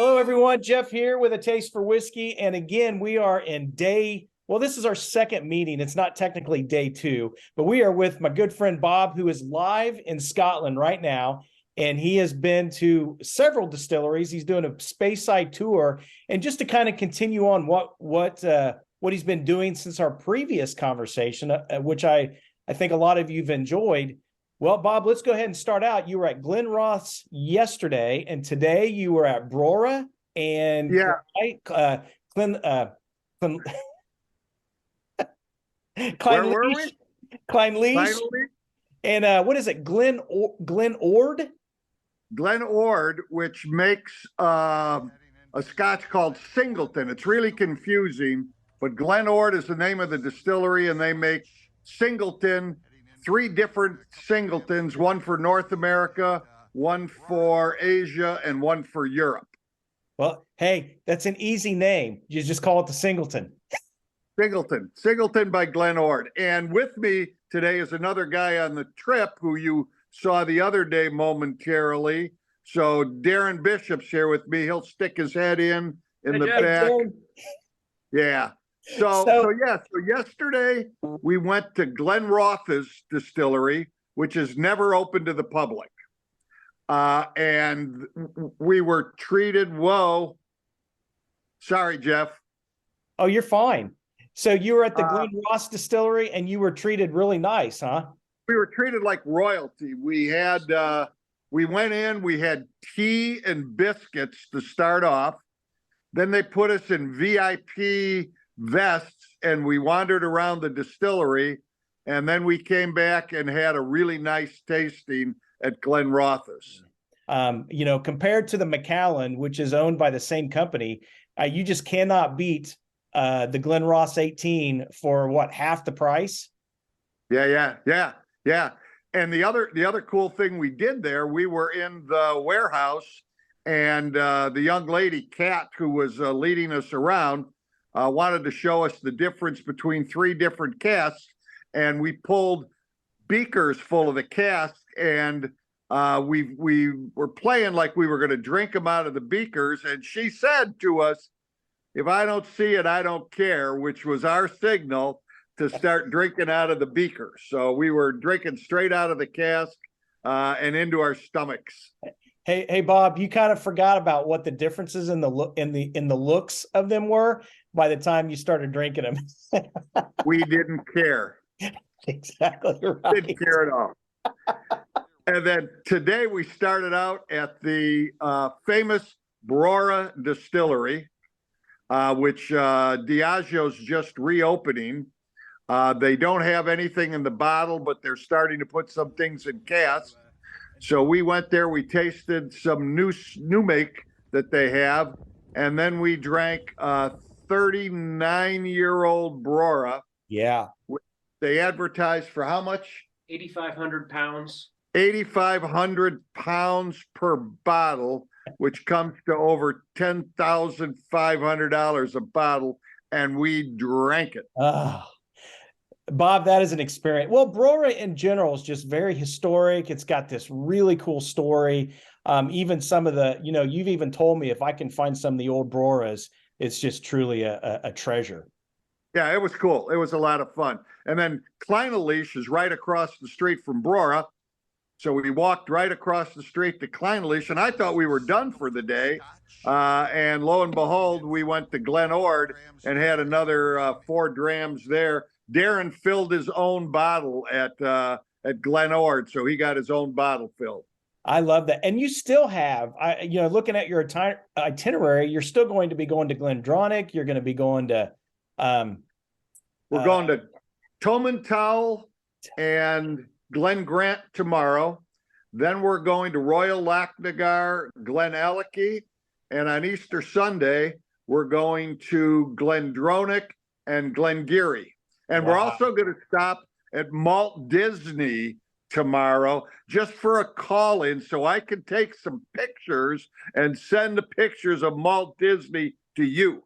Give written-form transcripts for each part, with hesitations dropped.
Hello, everyone. Jeff here with A Taste for Whiskey. And again, we are in this is our second meeting. It's not technically day two, but we are with my good friend Bob, who is live in Scotland right now. And he has been to several distilleries. He's doing a Speyside tour. And just to kind of continue on what he's been doing since our previous conversation, which I think a lot of you've enjoyed. Well, Bob, let's go ahead and start out. You were at Glenrothes yesterday, and today you were at Brora and Where were we? Clynelish. And what is it? Glen Ord? Glen Ord, which makes a scotch called Singleton. It's really confusing, but Glen Ord is the name of the distillery, and they make Singleton. 3 different Singletons, one for North America, one for Asia, and one for Europe. Well, hey, that's an easy name. You just call it the Singleton. Singleton by Glen Ord. And with me today is another guy on the trip who you saw the other day momentarily. So Darren Bishop's here with me. He'll stick his head in the back. Yeah. So yesterday we went to Glenrothes distillery, which is never open to the public. And we were treated, sorry, Jeff. Oh, you're fine. So you were at the Glenrothes distillery and you were treated really nice, huh? We were treated like royalty. We went in, we had tea and biscuits to start off. Then they put us in VIP vests and we wandered around the distillery, and then we came back and had a really nice tasting at Glenrothes. Compared to the Macallan, which is owned by the same company, you just cannot beat the Glenrothes 18 for half the price. Yeah. And the other cool thing we did there, we were in the warehouse, and the young lady Kat, who was leading us around, wanted to show us the difference between 3 different casks, and we pulled beakers full of the cask, and we were playing like we were going to drink them out of the beakers, and she said to us, "If I don't see it, I don't care," which was our signal to start drinking out of the beakers. So we were drinking straight out of the cask and into our stomachs. Hey, Bob, you kind of forgot about what the differences in the looks of them were by the time you started drinking them. We didn't care. Exactly right. Didn't care at all. And then today we started out at the famous Brora distillery, which Diageo's just reopening. They don't have anything in the bottle, but they're starting to put some things in casks. So we went there, we tasted some new make that they have, and then we drank 39-year-old Brora. Yeah. They advertised for how much? 8,500 pounds. 8,500 pounds per bottle, which comes to over $10,500 a bottle, and we drank it. Bob, that is an experience. Well, Brora in general is just very historic. It's got this really cool story. Even some of the, you've even told me if I can find some of the old Broras, it's just truly a treasure. Yeah, it was cool. It was a lot of fun. And then Clynelish is right across the street from Brora. So we walked right across the street to Clynelish, and I thought we were done for the day. And lo and behold, we went to Glen Ord and had another 4 drams there. Darren filled his own bottle at Glen Ord, so he got his own bottle filled. I love that. And you still have, looking at your itinerary, you're still going to be going to Glendronach. You're going to be going to... We're going to Tomintoul and Glen Grant tomorrow. Then we're going to Royal Lochnagar, Glen Ellachie, and on Easter Sunday, we're going to Glendronach and Glengarry. And We're also going to stop at Malt Disney tomorrow just for a call-in so I can take some pictures and send the pictures of Malt Disney to you.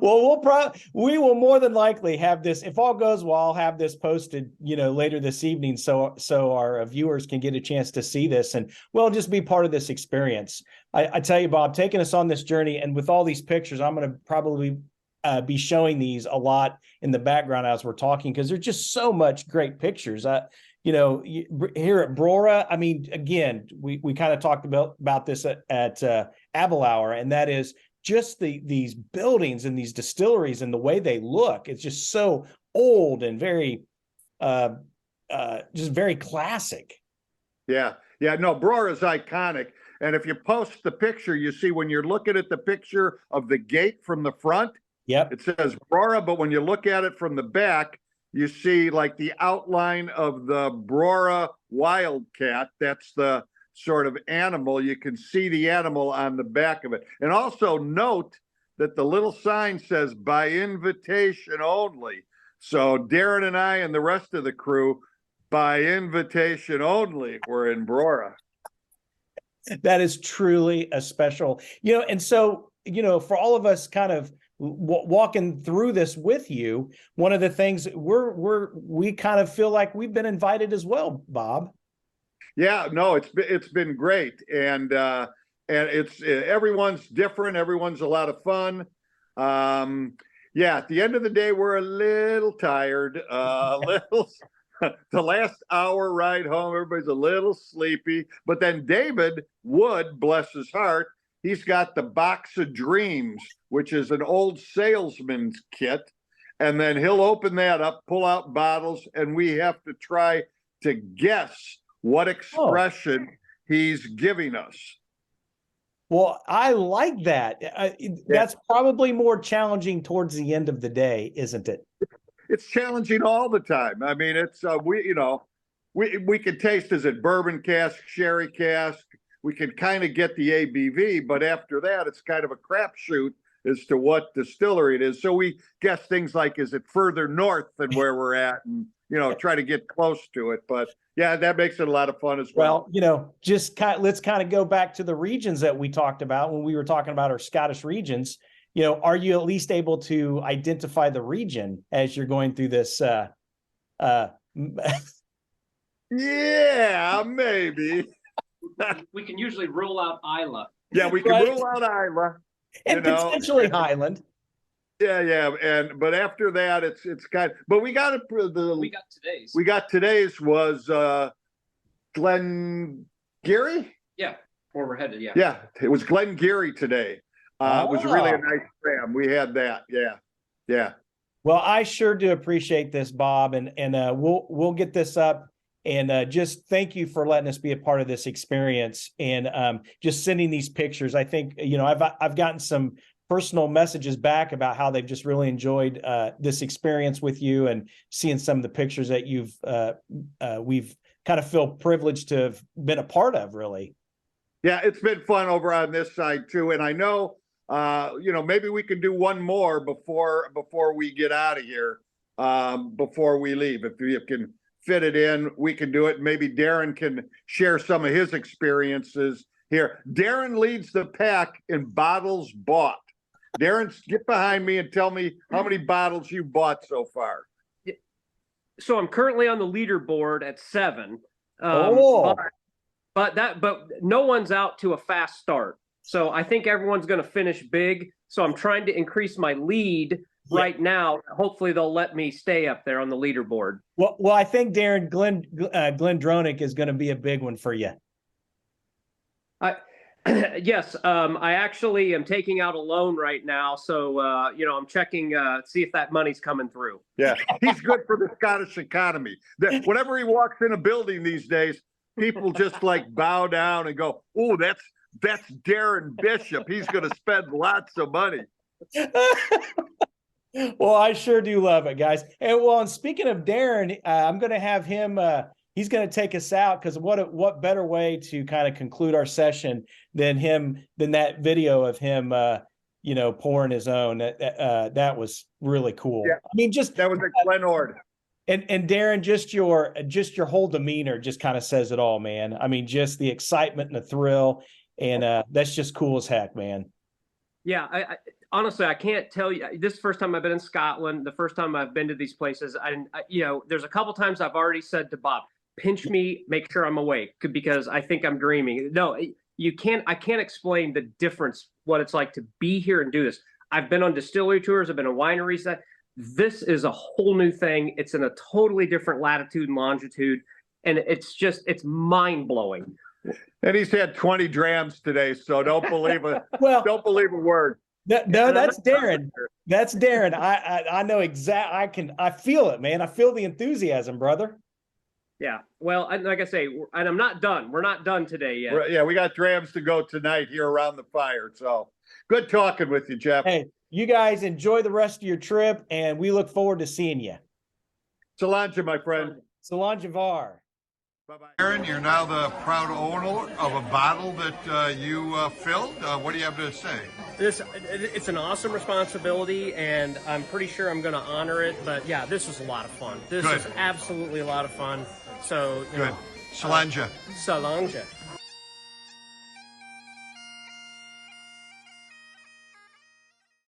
Well, we will more than likely have this, if all goes well, I'll have this posted, later this evening, so our viewers can get a chance to see this and just be part of this experience. I tell you, Bob, taking us on this journey, and with all these pictures, I'm going to probably be showing these a lot in the background as we're talking, because there's just so much great pictures. Here at Brora, I mean, again, we kind of talked about this at Abelauer, and that is just these buildings and these distilleries and the way they look. It's just so old and very, just very classic. Yeah. No, Brora is iconic. And if you post the picture, you see when you're looking at the picture of the gate from the front, yep, it says Brora, but when you look at it from the back, you see like the outline of the Brora wildcat. That's the sort of animal. You can see the animal on the back of it. And also note that the little sign says by invitation only. So Darren and I and the rest of the crew, by invitation only, we're in Brora. That is truly a special, and so, for all of us kind of walking through this with you, one of the things we kind of feel like we've been invited as well, Bob. Yeah, no, it's been great, and it's everyone's different. Everyone's a lot of fun. Yeah, at the end of the day, we're a little tired. The last hour ride home, everybody's a little sleepy. But then David Wood, bless his heart, he's got the Box of Dreams, which is an old salesman's kit, and then he'll open that up, pull out bottles, and we have to try to guess what expression he's giving us. Well, I like that. That's probably more challenging towards the end of the day, isn't it? It's challenging all the time. I mean, it's we can taste, is it bourbon cask, sherry cask? We can kind of get the ABV, but after that, it's kind of a crapshoot as to what distillery it is. So we guess things like, is it further north than where we're at, and try to get close to it. But yeah, that makes it a lot of fun as well. Well, let's kind of go back to the regions that we talked about when we were talking about our Scottish regions. Are you at least able to identify the region as you're going through this? Yeah, maybe. We can usually rule out Isla. Yeah, we can rule out Isla. And potentially Highland. Yeah, but after that, it's kind of. But we got today's. We got today's was Glen Geary. Yeah, where we're headed. Yeah. Yeah, it was Glen Geary today. It was really a nice tram. We had that. Yeah. Well, I sure do appreciate this, Bob, and we'll get this up. And just thank you for letting us be a part of this experience, and just sending these pictures. I think I've gotten some personal messages back about how they've just really enjoyed this experience with you, and seeing some of the pictures that we've kind of feel privileged to have been a part of. Really, yeah, it's been fun over on this side too. And I know maybe we can do one more before we get out of here, before we leave. If you can fit it in, we can do it. Maybe Darren can share some of his experiences here. Darren leads the pack in bottles bought. Darren, get behind me and tell me how many bottles you bought so far. So I'm currently on the leaderboard at 7. But no one's out to a fast start. So I think everyone's going to finish big. So I'm trying to increase my lead right now. Hopefully they'll let me stay up there on the leaderboard. Well, I think Darren, Glenrothes is going to be a big one for you. Yes, I actually am taking out a loan right now, so I'm checking, see if that money's coming through. Yeah, he's good for the Scottish economy. Whenever he walks in a building these days, people just like bow down and go, "Oh, that's Darren Bishop. He's going to spend lots of money." Well, I sure do love it, guys. And speaking of Darren, I'm going to have him. He's going to take us out, because what better way to kind of conclude our session than that video of him, pouring his own. That was really cool. Yeah. I mean, that was at Glen Ord. And Darren, just your whole demeanor just kind of says it all, man. I mean, just the excitement and the thrill, and that's just cool as heck, man. Yeah, honestly, I can't tell you. This is the first time I've been in Scotland. The first time I've been to these places. You know, there's a couple times I've already said to Bob, pinch me, make sure I'm awake, because I think I'm dreaming. No, you can't. I can't explain the difference, what it's like to be here and do this. I've been on distillery tours. I've been in wineries. This is a whole new thing. It's in a totally different latitude and longitude, and it's mind blowing. And he's had 20 drams today, so don't believe it. Well, don't believe a word. No, that's Darren. That's Darren. I know I feel it, man. I feel the enthusiasm, brother. Yeah. Well, like I say, and I'm not done. We're not done today yet. Yeah, we got drams to go tonight here around the fire. So good talking with you, Jeff. Hey, you guys enjoy the rest of your trip, and we look forward to seeing you. Solange, my friend. Solange Var. Bye-bye. Aaron, you're now the proud owner of a bottle that you filled. What do you have to say? It's an awesome responsibility, and I'm pretty sure I'm going to honor it. But yeah, this was a lot of fun. This is absolutely a lot of fun. So, you know, Solange. Solange.